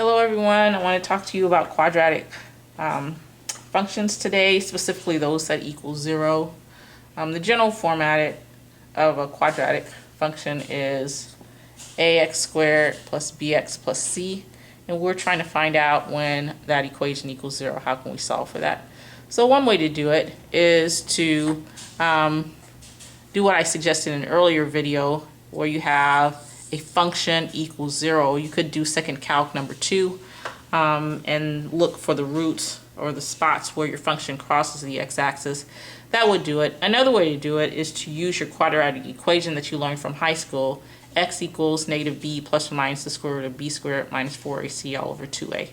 Hello everyone, I want to talk to you about quadratic functions today, specifically those that equal 0. The general format of a quadratic function is ax squared plus bx plus c, and we're trying to find out when that equation equals 0. How can we solve for that? So one way to do it is to do what I suggested in an earlier video, where you have a function equals 0. You could do second calc number 2 and look for the roots or the spots where your function crosses the x-axis. That would do it. Another way to do it is to use your quadratic equation that you learned from high school. X equals negative b plus or minus the square root of b squared minus 4ac all over 2a.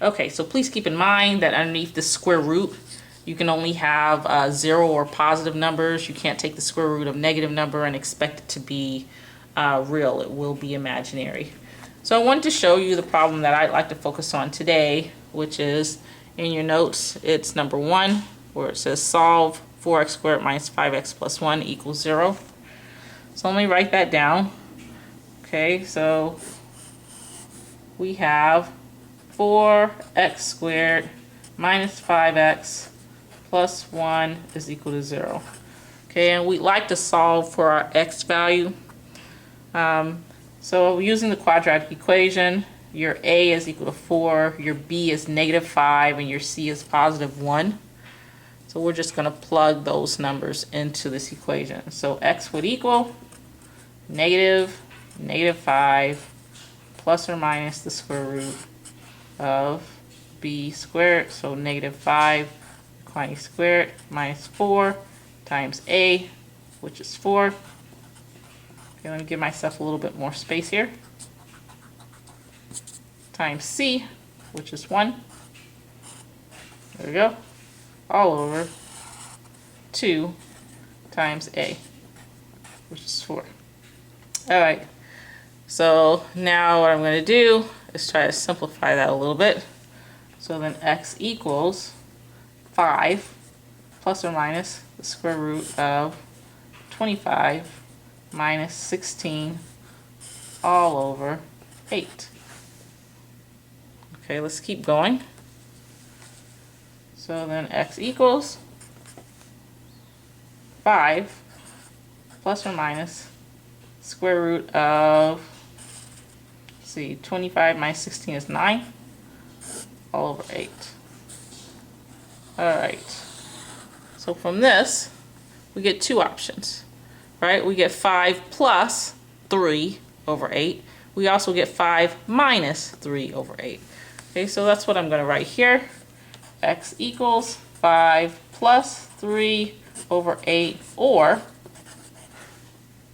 Okay, so please keep in mind that underneath the square root, you can only have 0 or positive numbers. You can't take the square root of negative number and expect it to be real. It will be imaginary. So I wanted to show you the problem that I'd like to focus on today, which is in your notes. It's number 1, where it says solve 4x squared minus 5x plus 1 equals 0. So let me write that down. Okay, so we have 4x squared minus 5x plus 1 is equal to 0. Okay, and we'd like to solve for our x value. So using the quadratic equation, your a is equal to 4, your b is negative 5, and your c is positive 1. So we're just going to plug those numbers into this equation. So x would equal negative 5 plus or minus the square root of b squared, so negative 5 quantity squared minus 4 times a, which is 4. Okay, let me give myself a little bit more space here. Times c, which is 1. There we go. All over 2 times a, which is 4. Alright, so now what I'm going to do is try to simplify that a little bit. So then x equals 5 plus or minus the square root of 25 minus 16 all over 8. Okay, let's keep going. So then x equals 5 plus or minus square root of, let's see, 25 minus 16 is 9 all over 8. Alright, so from this we get two options, right? We get 5 plus 3 over 8. We also get 5 minus 3 over 8. Okay, so that's what I'm going to write here. X equals 5 plus 3 over 8, or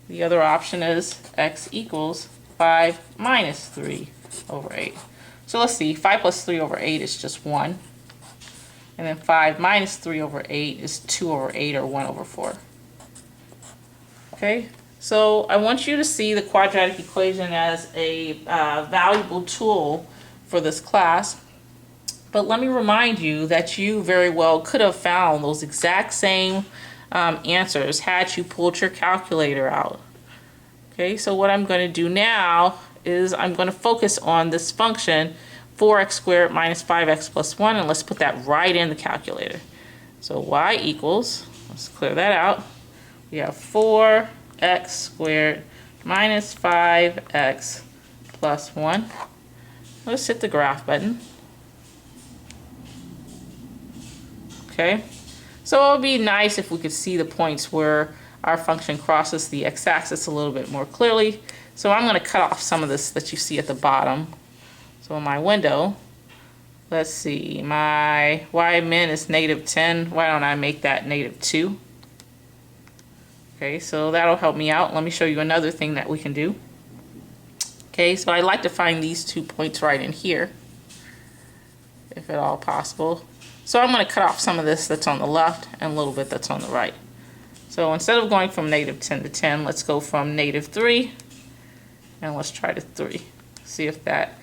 the other option is x equals 5 minus 3 over 8. So let's see, 5 plus 3 over 8 is just 1. And then 5 minus 3 over 8 is 2 over 8, or 1 over 4. Okay, so I want you to see the quadratic equation as a valuable tool for this class. But let me remind you that you very well could have found those exact same answers had you pulled your calculator out. Okay, so what I'm going to do now is I'm going to focus on this function 4x squared minus 5x plus 1, and let's put that right in the calculator. So y equals, let's clear that out, we have 4x squared minus 5x plus 1. Let's hit the graph button. Okay, so it would be nice if we could see the points where our function crosses the x-axis a little bit more clearly. So I'm going to cut off some of this that you see at the bottom. So in my window, let's see, my y min is negative 10. Why don't I make that negative 2? Okay, so that'll help me out. Let me show you another thing that we can do. Okay, so I like to find these 2 points right in here, if at all possible. So I'm going to cut off some of this that's on the left and a little bit that's on the right. So instead of going from negative 10 to 10, let's go from negative 3, and let's try to 3. See if that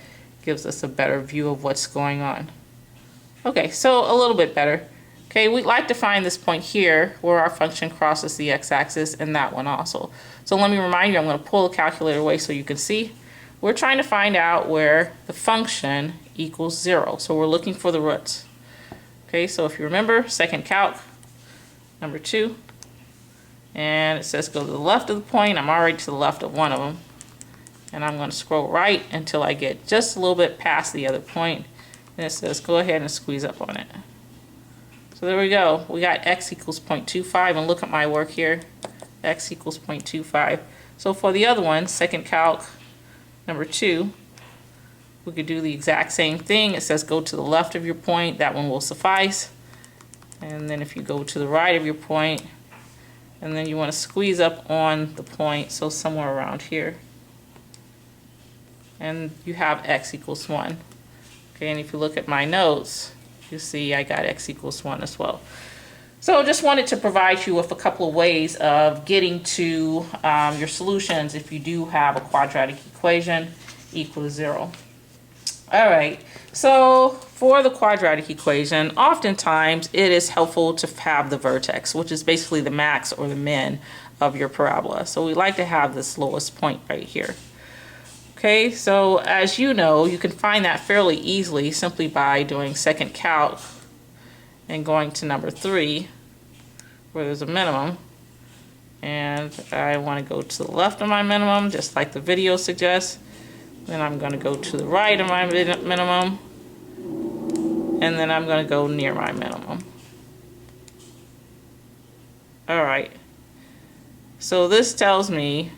gives us a better view of what's going on. Okay, so a little bit better. Okay, we'd like to find this point here where our function crosses the x-axis, and that one also. So let me remind you, I'm going to pull the calculator away so you can see. we're trying to find out where the function equals 0. So we're looking for the roots. Okay, so if you remember, second calc, number 2, and it says go to the left of the point. I'm already to the left of one of them. And I'm going to scroll right until I get just a little bit past the other point. And it says go ahead and squeeze up on it. So there we go. We got x equals 0.25, and look at my work here. X equals 0.25. So for the other one, second calc, number 2, we could do the exact same thing. It says go to the left of your point. That one will suffice. And then if you go to the right of your point, and then you want to squeeze up on the point, so somewhere around here. And you have x equals 1. Okay, and if you look at my notes, you see I got x equals 1 as well. So just wanted to provide you with a couple of ways of getting to your solutions if you do have a quadratic equation equal to 0. All right, so for the quadratic equation, oftentimes it is helpful to have the vertex, which is basically the max or the min of your parabola. So we like to have this lowest point right here. Okay, so as you know, you can find that fairly easily simply by doing second calc and going to number 3, where there's a minimum. And I want to go to the left of my minimum, just like the video suggests. Then I'm going to go to the right of my minimum. And then I'm going to go near my minimum. All right. So this tells me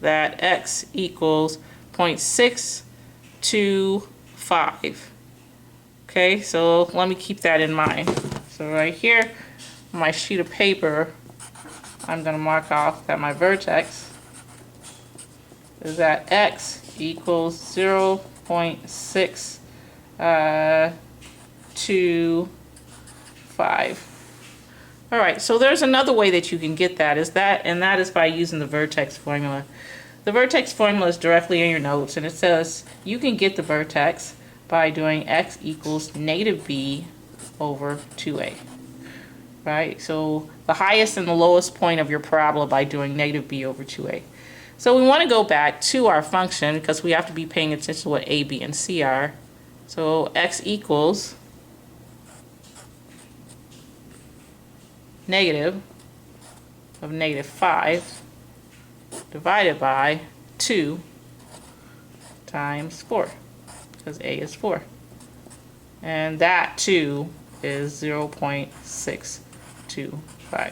that x equals 0.625. Okay, so let me keep that in mind. So right here, on my sheet of paper, I'm going to mark off that my vertex is at x equals 0.625. All right, so there's another way that you can get that, and that is by using the vertex formula. The vertex formula is directly in your notes, and it says you can get the vertex by doing x equals negative b over 2a. Right, so the highest and the lowest point of your parabola by doing negative b over 2a. So we want to go back to our function because we have to be paying attention to what a, b, and c are. So x equals negative of negative 5 divided by 2 times 4, because a is 4. And that, too, is 0.625. All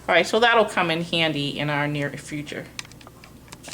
right, so that'll come in handy in our near future.